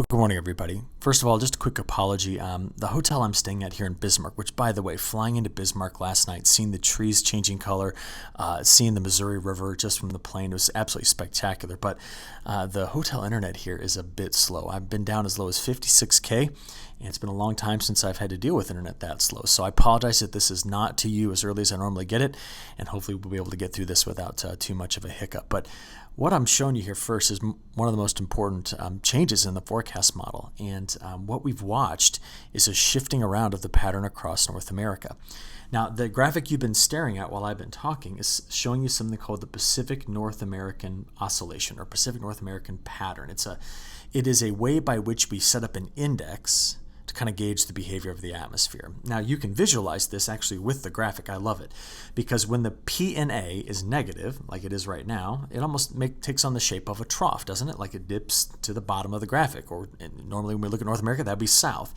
Well, good morning, everybody. First of all, just a quick apology. The hotel I'm staying at here in Bismarck, which, by the way, flying into Bismarck last night, seeing the trees changing color, seeing the Missouri River just from the plane, it was absolutely spectacular. But the hotel internet here is a bit slow. I've been down as low as 56K, and it's been a long time since I've had to deal with internet that slow. So I apologize if this is not to you as early as I normally get it, and hopefully we'll be able to get through this without too much of a hiccup. But what I'm showing you here first is one of the most important changes in the forecast model. And what we've watched is a shifting around of the pattern across North America. Now, the graphic you've been staring at while I've been talking is showing you something called the Pacific North American Oscillation, or Pacific North American Pattern. It is a way by which we set up an index to kind of gauge the behavior of the atmosphere. Now, you can visualize this actually with the graphic. I love it because when the PNA is negative, like it is right now, it almost takes on the shape of a trough, doesn't it? Like it dips to the bottom of the graphic, or normally when we look at North America, that'd be south.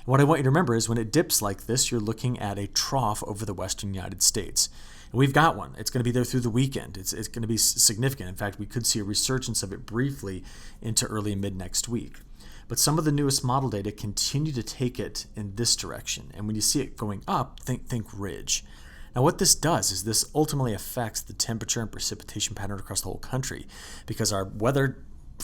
What I want you to remember is when it dips like this, you're looking at a trough over the western United States. And we've got one. It's going to be there through the weekend. It's going to be significant. In fact, we could see a resurgence of it briefly into early and mid next week. But some of the newest model data continue to take it in this direction. And when you see it going up, think ridge. Now what this does is this ultimately affects the temperature and precipitation pattern across the whole country because our weather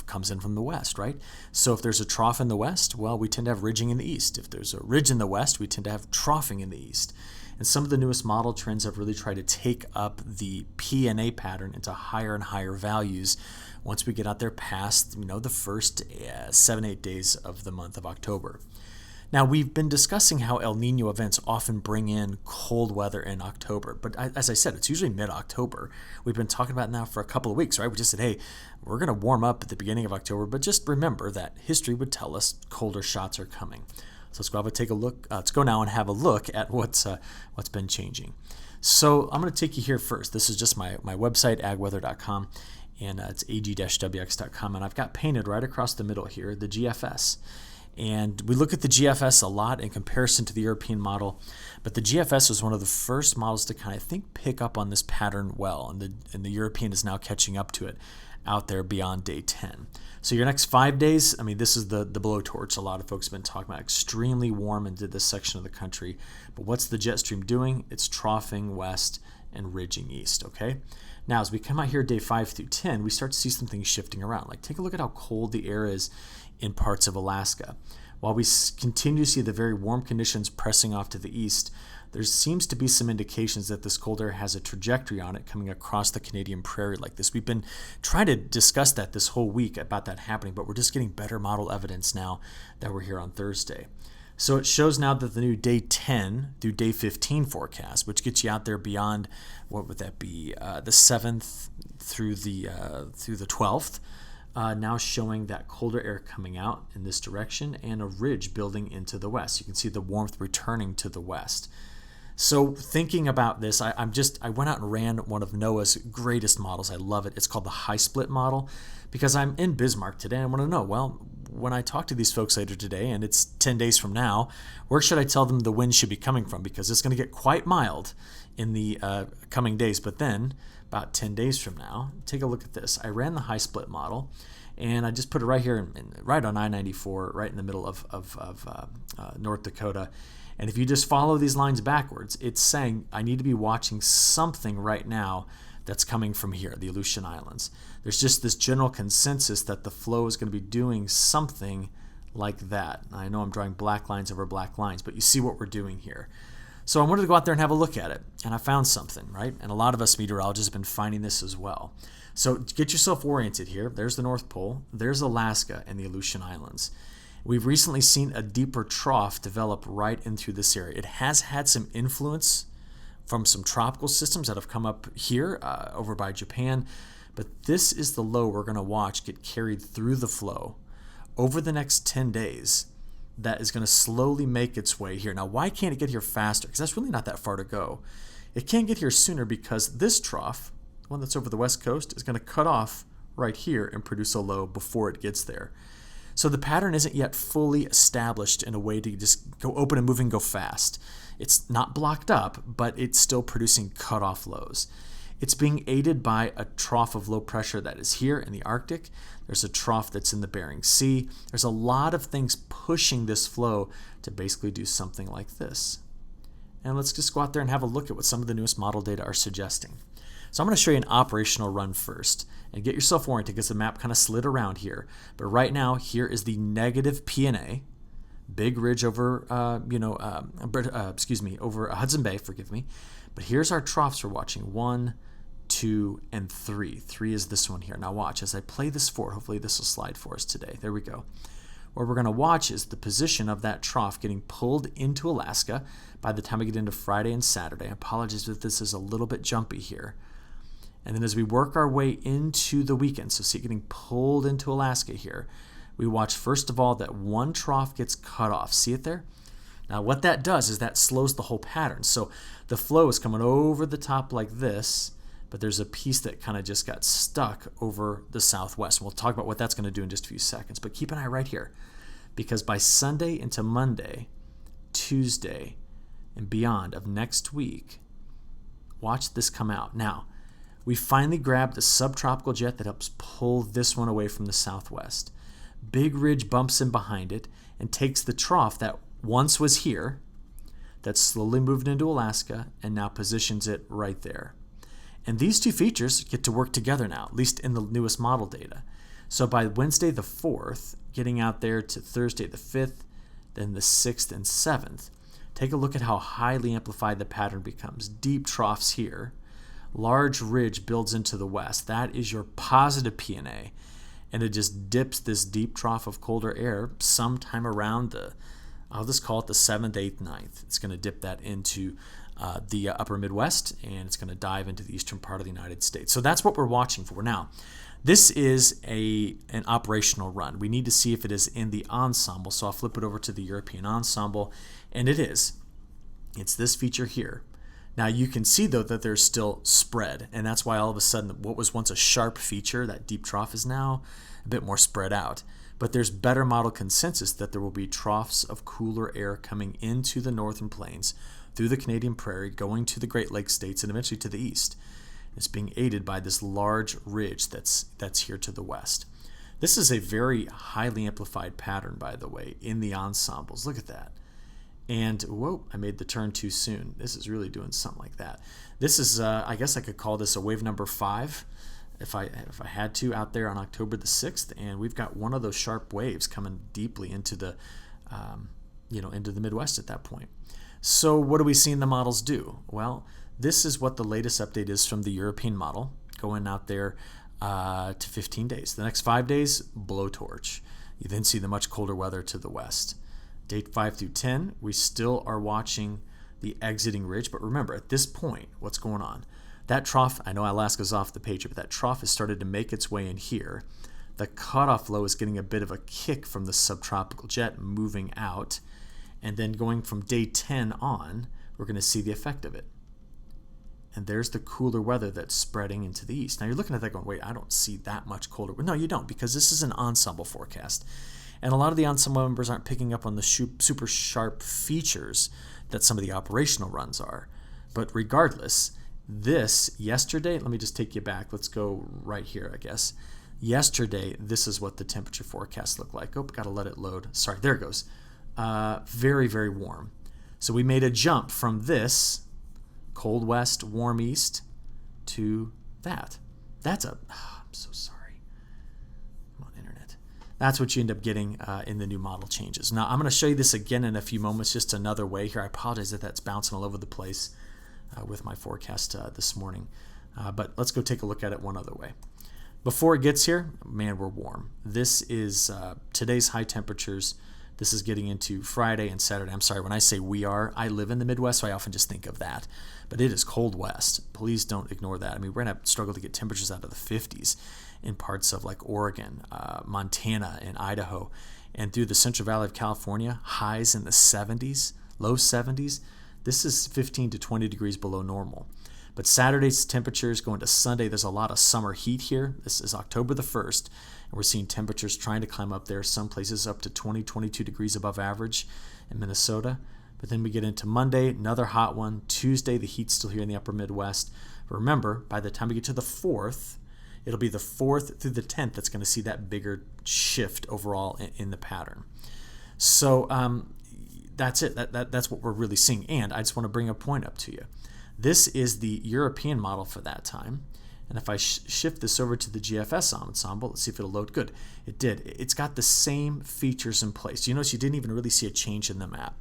comes in from the west, right? So if there's a trough in the west, well, we tend to have ridging in the east. If there's a ridge in the west, we tend to have troughing in the east. And some of the newest model trends have really tried to take up the PNA pattern into higher and higher values once we get out there past, the first 7-8 days of the month of October. Now, we've been discussing how El Nino events often bring in cold weather in October, but as I said, it's usually mid-October. We've been talking about it now for a couple of weeks, right? We just said, hey, we're going to warm up at the beginning of October, but just remember that history would tell us colder shots are coming. So let's go have a take a look. Let's go now and have a look at what's been changing. So I'm going to take you here first. This is just my website, agweather.com, and it's ag-wx.com, and I've got painted right across the middle here the GFS. And we look at the GFS a lot in comparison to the European model, but the GFS was one of the first models to kind of pick up on this pattern well, and the European is now catching up to it out there beyond day 10. So your next 5 days, this is the blowtorch a lot of folks have been talking about, extremely warm into this section of the country. But what's the jet stream doing? It's troughing west and ridging east, okay? Now, as we come out here day 5 through 10, we start to see some things shifting around. Like take a look at how cold the air is in parts of Alaska. While we continue to see the very warm conditions pressing off to the east, there seems to be some indications that this cold air has a trajectory on it coming across the Canadian prairie like this. We've been trying to discuss that this whole week about that happening, but we're just getting better model evidence now that we're here on Thursday. So it shows now that the new day 10 through day 15 forecast, which gets you out there beyond, what would that be, the 7th through the 12th, now showing that colder air coming out in this direction and a ridge building into the west. You can see the warmth returning to the west. So thinking about this, I went out and ran one of NOAA's greatest models. I love it. It's called the high split model because I'm in Bismarck today and I want to know, well, when I talk to these folks later today and it's 10 days from now, where should I tell them the wind should be coming from? Because it's going to get quite mild in the coming days. But then about 10 days from now, take a look at this. I ran the high split model and I just put it right here, right on I-94, right in the middle of North Dakota. And if you just follow these lines backwards, it's saying I need to be watching something right now that's coming from here, the Aleutian Islands. There's just this general consensus that the flow is going to be doing something like that. I know I'm drawing black lines over black lines, but you see what we're doing here. So I wanted to go out there and have a look at it, and I found something, right? And a lot of us meteorologists have been finding this as well. So get yourself oriented here. There's the North Pole, there's Alaska and the Aleutian Islands. We've recently seen a deeper trough develop right in through this area. It has had some influence from some tropical systems that have come up here over by Japan, but this is the low we're going to watch get carried through the flow over the next 10 days. That is going to slowly make its way here. Now, why can't it get here faster? Because that's really not that far to go. It can't get here sooner because this trough, the one that's over the west coast, is going to cut off right here and produce a low before it gets there. So the pattern isn't yet fully established in a way to just go open and move and go fast. It's not blocked up, but it's still producing cutoff lows. It's being aided by a trough of low pressure that is here in the Arctic. There's a trough that's in the Bering Sea. There's a lot of things pushing this flow to basically do something like this. And let's just go out there and have a look at what some of the newest model data are suggesting. So I'm going to show you an operational run first. And get yourself oriented because the map kind of slid around here. But right now, here is the negative PNA. Big ridge over, over Hudson Bay, forgive me. But here's our troughs we're watching, 1, 2, and 3. 3 is this one here. Now watch, as I play this forward, hopefully this will slide for us today. There we go. What we're going to watch is the position of that trough getting pulled into Alaska by the time we get into Friday and Saturday. I apologize if this is a little bit jumpy here. And then as we work our way into the weekend, so see it getting pulled into Alaska here, we watch first of all that one trough gets cut off. See it there? Now what that does is that slows the whole pattern. So the flow is coming over the top like this, but there's a piece that kind of just got stuck over the southwest. We'll talk about what that's going to do in just a few seconds, but keep an eye right here, because by Sunday into Monday, Tuesday, and beyond of next week, watch this come out. Now, we finally grabbed a subtropical jet that helps pull this one away from the southwest. Big ridge bumps in behind it and takes the trough that once was here, that slowly moved into Alaska, and now positions it right there. And these two features get to work together now, at least in the newest model data. So by Wednesday the 4th, getting out there to Thursday the 5th, then the 6th and 7th, take a look at how highly amplified the pattern becomes. Deep troughs here. Large ridge builds into the west. That is your positive PNA. And it just dips this deep trough of colder air sometime around I'll just call it the 7th, 8th, 9th. It's going to dip that into the upper Midwest, and it's going to dive into the eastern part of the United States. So that's what we're watching for. Now, this is an operational run. We need to see if it is in the ensemble. So I'll flip it over to the European ensemble, and it is. It's this feature here. Now you can see though that there's still spread, and that's why all of a sudden what was once a sharp feature, that deep trough, is now a bit more spread out. But there's better model consensus that there will be troughs of cooler air coming into the northern plains, through the Canadian prairie, going to the Great Lakes states, and eventually to the east. It's being aided by this large ridge that's here to the west. This is a very highly amplified pattern, by the way, in the ensembles. Look at that. And, whoa, I made the turn too soon. This is really doing something like that. This is, I guess I could call this a wave number 5 if I had to, out there on October the 6th. And we've got one of those sharp waves coming deeply into the, into the Midwest at that point. So what are we seeing the models do? Well, this is what the latest update is from the European model, going out there to 15 days. The next 5 days, blowtorch. You then see the much colder weather to the west. Date 5 through 10, we still are watching the exiting ridge, but remember, at this point, what's going on? That trough, I know Alaska's off the page, but that trough has started to make its way in here. The cutoff low is getting a bit of a kick from the subtropical jet moving out, and then going from day 10 on, we're going to see the effect of it. And there's the cooler weather that's spreading into the east. Now you're looking at that going, wait, I don't see that much colder. No, you don't, because this is an ensemble forecast. And a lot of the ensemble members aren't picking up on the super sharp features that some of the operational runs are. But regardless, yesterday, let me just take you back. Let's go right here, I guess. Yesterday, this is what the temperature forecast looked like. Oh, got to let it load. Sorry, there it goes. Very, very warm. So we made a jump from this cold west, warm east to that. I'm so sorry. Come on, internet. That's what you end up getting in the new model changes. Now, I'm going to show you this again in a few moments, just another way here. I apologize that that's bouncing all over the place with my forecast this morning. But let's go take a look at it one other way. Before it gets here, man, we're warm. This is today's high temperatures. This is getting into Friday and Saturday. I'm sorry, when I say we are, I live in the Midwest, so I often just think of that. But it is cold west. Please don't ignore that. I mean, we're going to struggle to get temperatures out of the 50s in parts of like Oregon, Montana, and Idaho. And through the Central Valley of California, highs in the 70s, low 70s. This is 15 to 20 degrees below normal. But Saturday's temperatures going to Sunday, there's a lot of summer heat here. This is October the 1st. And we're seeing temperatures trying to climb up there. Some places up to 20, 22 degrees above average in Minnesota. But then we get into Monday, another hot one. Tuesday, the heat's still here in the upper Midwest. But remember, by the time we get to the 4th, it'll be the 4th through the 10th that's going to see that bigger shift overall in the pattern. So that's it. That's what we're really seeing. And I just want to bring a point up to you. This is the European model for that time. And if I shift this over to the GFS ensemble, let's see if it'll load. Good. It did. It's got the same features in place. You notice you didn't even really see a change in the map.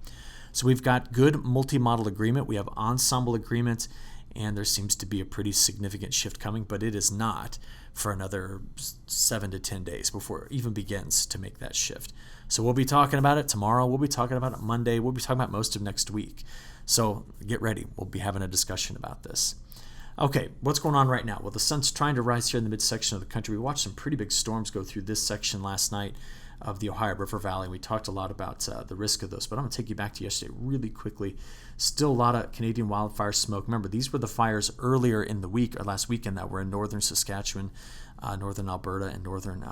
So we've got good multi-model agreement. We have ensemble agreement, and there seems to be a pretty significant shift coming, but it is not for another 7 to 10 days before it even begins to make that shift. So we'll be talking about it tomorrow. We'll be talking about it Monday. We'll be talking about most of next week. So get ready. We'll be having a discussion about this. Okay, what's going on right now? Well, the sun's trying to rise here in the midsection of the country. We watched some pretty big storms go through this section last night of the Ohio River Valley. We talked a lot about the risk of those, but I'm going to take you back to yesterday really quickly. Still a lot of Canadian wildfire smoke. Remember, these were the fires earlier in the week or last weekend that were in northern Saskatchewan, northern Alberta, and northern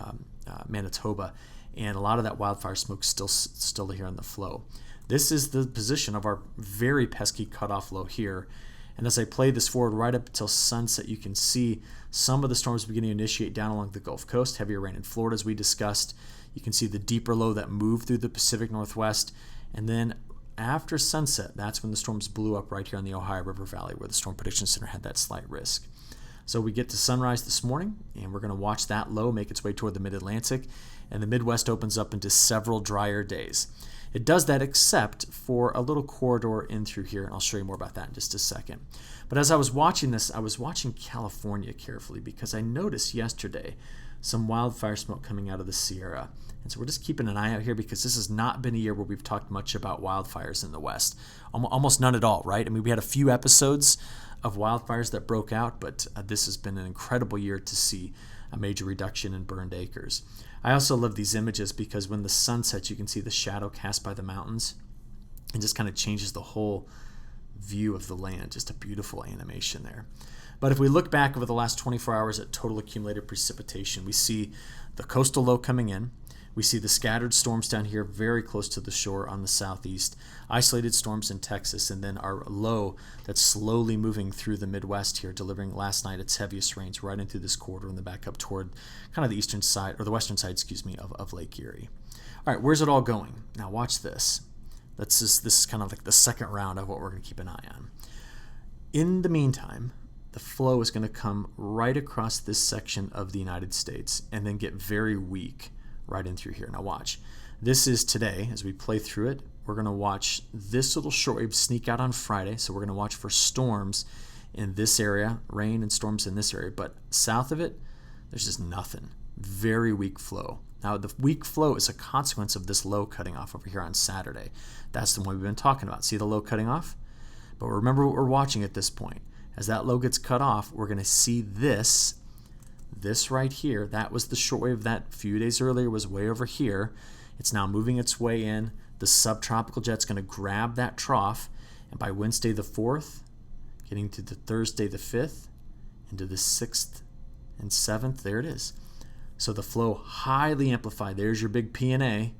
Manitoba, and a lot of that wildfire smoke still here in the flow. This is the position of our very pesky cutoff low here. And as I play this forward right up until sunset, you can see some of the storms beginning to initiate down along the Gulf Coast. Heavier rain in Florida, as we discussed. You can see the deeper low that moved through the Pacific Northwest. And then after sunset, that's when the storms blew up right here on the Ohio River Valley, where the Storm Prediction Center had that slight risk. So we get to sunrise this morning, and we're going to watch that low make its way toward the mid-Atlantic, and the Midwest opens up into several drier days. It does that except for a little corridor in through here, and I'll show you more about that in just a second. But as I was watching this, I was watching California carefully because I noticed yesterday some wildfire smoke coming out of the Sierra. And so we're just keeping an eye out here because this has not been a year where we've talked much about wildfires in the West. Almost none at all, right? I mean, we had a few episodes of wildfires that broke out, but this has been an incredible year to see a major reduction in burned acres. I also love these images because when the sun sets, you can see the shadow cast by the mountains and just kind of changes the whole view of the land. Just a beautiful animation there. But if we look back over the last 24 hours at total accumulated precipitation, we see the coastal low coming in. We see the scattered storms down here very close to the shore on the southeast, isolated storms in Texas, and then our low that's slowly moving through the Midwest here, delivering last night its heaviest rains right into this corridor and then back up toward kind of the eastern side, or the western side, of Lake Erie. All right, where's it all going? Now watch this. This is kind of like the second round of what we're going to keep an eye on. In the meantime, the flow is going to come right across this section of the United States and then get very weak right in through here. Now watch. This is today. As we play through it, we're going to watch this little shortwave sneak out on Friday. So we're going to watch for storms in this area, rain and storms in this area. But south of it, there's just nothing. Very weak flow. Now the weak flow is a consequence of this low cutting off over here on Saturday. That's the one we've been talking about. See the low cutting off? But remember what we're watching at this point. As that low gets cut off, we're going to see this right here. That was the shortwave that a few days earlier was way over here. It's now moving its way in. The subtropical jet's going to grab that trough, and by Wednesday the 4th, getting to the Thursday the 5th, into the 6th and 7th, there it is. So the flow highly amplified. There's your big PNA,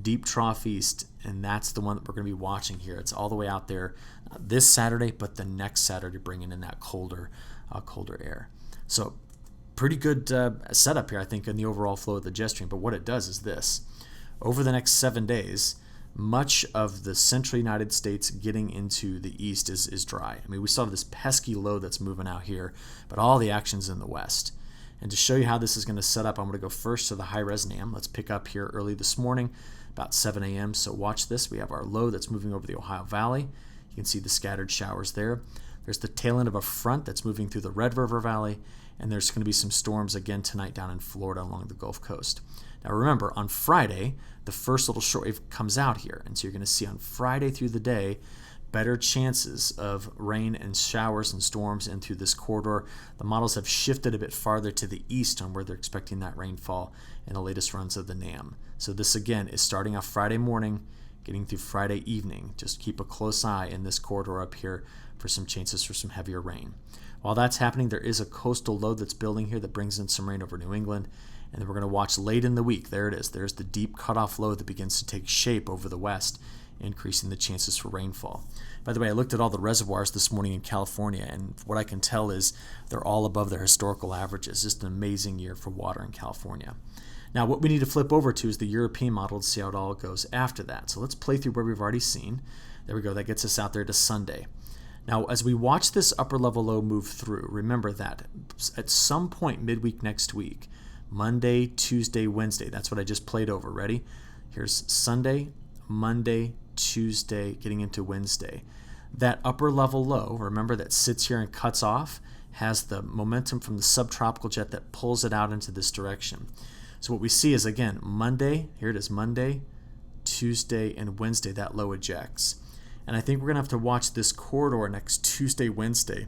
deep trough east, and that's the one that we're going to be watching here. It's all the way out there this Saturday, but the next Saturday bringing in that colder air. So pretty good setup here, I think, in the overall flow of the jet stream. But what it does is this. Over the next 7 days, much of the central United States getting into the east is dry. I mean, we saw this pesky low that's moving out here, but all the action's in the west. And to show you how this is going to set up, I'm going to go first to the high-res NAM. Let's pick up here early this morning, about 7 a.m. So watch this. We have our low that's moving over the Ohio Valley. You can see the scattered showers there. There's the tail end of a front that's moving through the Red River Valley, and there's going to be some storms again tonight down in Florida along the Gulf Coast. Now remember, on Friday, the first little shortwave comes out here, and so you're going to see on Friday through the day better chances of rain and showers and storms in through this corridor. The models have shifted a bit farther to the east on where they're expecting that rainfall in the latest runs of the NAM. So this again is starting off Friday morning, getting through Friday evening. Just keep a close eye in this corridor up here for some chances for some heavier rain. While that's happening, there is a coastal low that's building here that brings in some rain over New England. And then we're going to watch late in the week. There it is. There's the deep cutoff low that begins to take shape over the west increasing the chances for rainfall. By the way, I looked at all the reservoirs this morning in California, and what I can tell is they're all above their historical averages. Just an amazing year for water in California. Now, what we need to flip over to is the European model to see how it all goes after that. So let's play through where we've already seen. There we go. That gets us out there to Sunday. Now, as we watch this upper level low move through, remember that at some point midweek next week, Monday, Tuesday, Wednesday, that's what I just played over. Ready? Here's Sunday, Monday, Tuesday, getting into Wednesday. That upper level low, remember, that sits here and cuts off, has the momentum from the subtropical jet that pulls it out into this direction. So what we see is, again, Monday, here it is, Monday, Tuesday, and Wednesday, that low ejects. And I think we're going to have to watch this corridor next Tuesday, Wednesday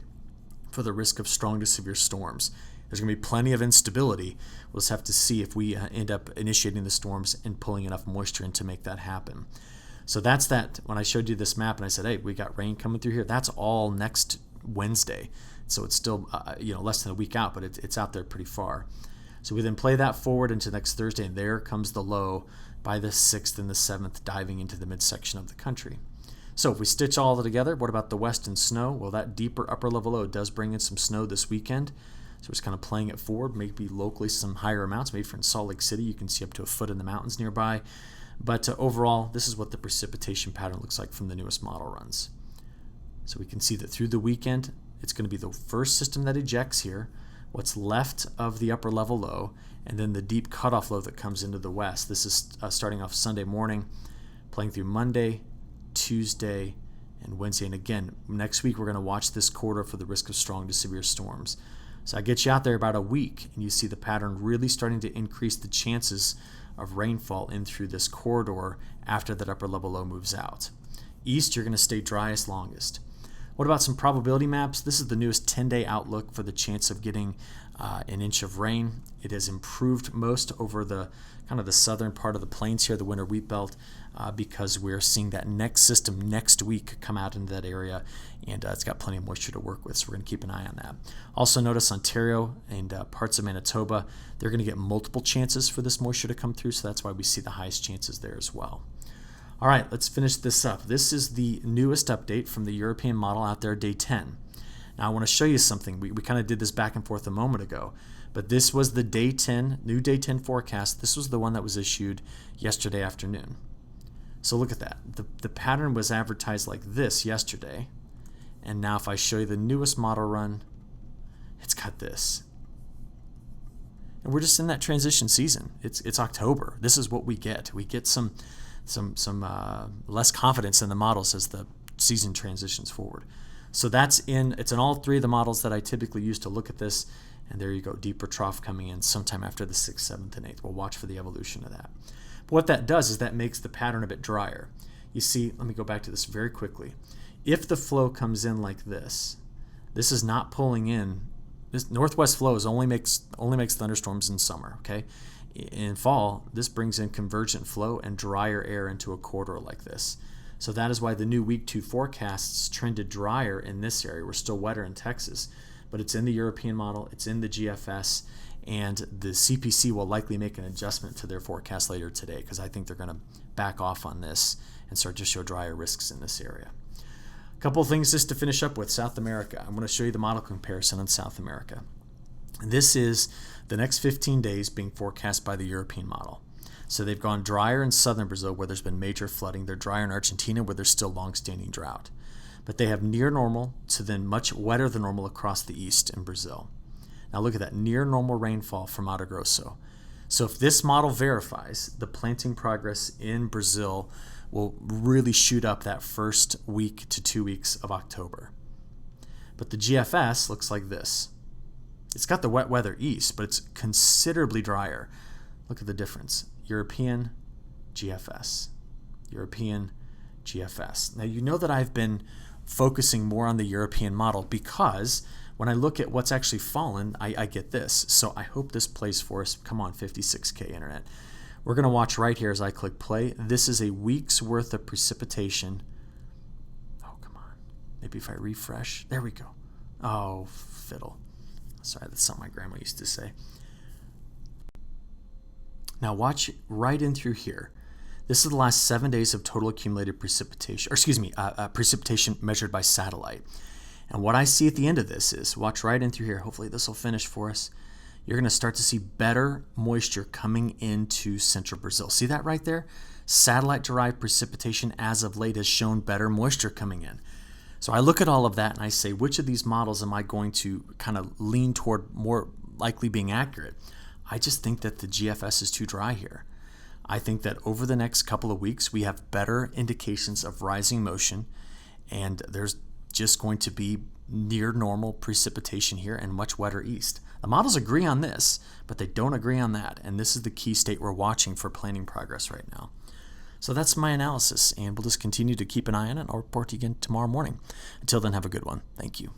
for the risk of strong to severe storms. There's going to be plenty of instability. We'll just have to see if we end up initiating the storms and pulling enough moisture in to make that happen. So that's that. When I showed you this map and I said, hey, we got rain coming through here, that's all next Wednesday. So it's still less than a week out, but it's out there pretty far. So we then play that forward into next Thursday, and there comes the low by the 6th and the 7th, diving into the midsection of the country. So if we stitch all of it together, what about the west and snow? Well, that deeper upper level low does bring in some snow this weekend. So it's kind of playing it forward, maybe locally some higher amounts. Maybe for in Salt Lake City, you can see up to a foot in the mountains nearby. But overall, this is what the precipitation pattern looks like from the newest model runs. So we can see that through the weekend, it's going to be the first system that ejects here, what's left of the upper level low, and then the deep cutoff low that comes into the west. This is starting off Sunday morning, playing through Monday, Tuesday, and Wednesday. And again, next week we're going to watch this corridor for the risk of strong to severe storms. So I get you out there about a week, and you see the pattern really starting to increase the chances of rainfall in through this corridor after that upper level low moves out. East, you're going to stay driest longest. What about some probability maps? This is the newest 10-day outlook for the chance of getting an inch of rain. It has improved most over the kind of the southern part of the plains here, the winter wheat belt, because we're seeing that next system next week come out into that area, and it's got plenty of moisture to work with, so we're going to keep an eye on that. Also notice Ontario and parts of Manitoba, they're going to get multiple chances for this moisture to come through, so that's why we see the highest chances there as well. All right, let's finish this up. This is the newest update from the European model out there, day 10. Now I want to show you something. We kind of did this back and forth a moment ago, but this was the day 10, new day 10 forecast. This was the one that was issued yesterday afternoon. So look at that. The pattern was advertised like this yesterday, and now if I show you the newest model run, it's got this. And we're just in that transition season. It's October. This is what we get. We get some less confidence in the models as the season transitions forward. So it's in all three of the models that I typically use to look at this, and there you go, deeper trough coming in sometime after the 6th, 7th, and 8th. We'll watch for the evolution of that. But what that does is that makes the pattern a bit drier. You see, let me go back to this very quickly. If the flow comes in like this is not pulling in. This northwest flow only makes thunderstorms in summer, okay? In fall, this brings in convergent flow and drier air into a corridor like this. So that is why the new week 2 forecasts trended drier in this area. We're still wetter in Texas, but it's in the European model, it's in the GFS, and the CPC will likely make an adjustment to their forecast later today because I think they're going to back off on this and start to show drier risks in this area. A couple of things just to finish up with South America. I'm going to show you the model comparison on South America. This is the next 15 days being forecast by the European model. So they've gone drier in southern Brazil where there's been major flooding. They're drier in Argentina where there's still long-standing drought. But they have near normal to then much wetter than normal across the east in Brazil. Now look at that, near normal rainfall from Mato Grosso. So if this model verifies, the planting progress in Brazil will really shoot up that first week to 2 weeks of October. But the GFS looks like this. It's got the wet weather east, but it's considerably drier. Look at the difference. European, GFS. European, GFS. Now you know that I've been focusing more on the European model because when I look at what's actually fallen, I get this. So I hope this plays for us. Come on, 56K internet. We're going to watch right here as I click play. This is a week's worth of precipitation. Oh, come on. Maybe if I refresh. There we go. Oh, fiddle. Sorry, that's something my grandma used to say. Now watch right in through here. This is the last 7 days of total accumulated precipitation, or excuse me, precipitation measured by satellite. And what I see at the end of this is, watch right in through here, hopefully this will finish for us. You're going to start to see better moisture coming into central Brazil. See that right there? Satellite-derived precipitation as of late has shown better moisture coming in. So I look at all of that and I say, which of these models am I going to kind of lean toward more likely being accurate? I just think that the GFS is too dry here. I think that over the next couple of weeks, we have better indications of rising motion, and there's just going to be near normal precipitation here and much wetter east. The models agree on this, but they don't agree on that, and this is the key state we're watching for planning progress right now. So that's my analysis, and we'll just continue to keep an eye on it. I'll report to you again tomorrow morning. Until then, have a good one. Thank you.